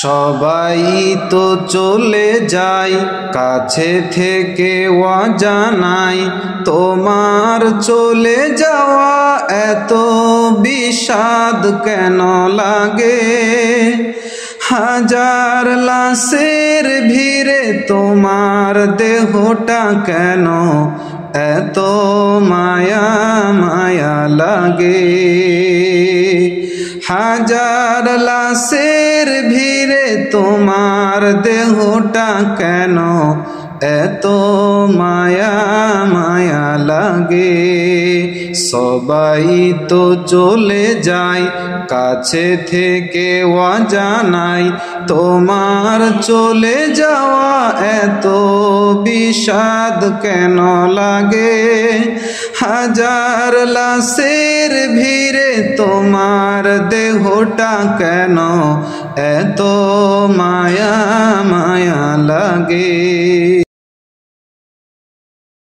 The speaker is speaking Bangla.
সবাই তো চলে যায়, কাছে থেকে অজানাই, তোমার চলে যাওয়া এত বিষাদ কেন লাগে? হাজার লাশের ভিড়ে তোমার দেহটা কেন এত মায়া মায়া লাগে? হাজার লাশের ভিড়ে তোমার দেহটা কেন এত মায়া মায়া লাগে? সবাই তো চলে যায়, কাছে থেকে অজানাই, তোমার চলে যাওয়া এত বিষাদ কেন লাগে? হাজার লাশের ভিড়ে তোমার দেহটা কেন এত মায়া মায়া লাগে?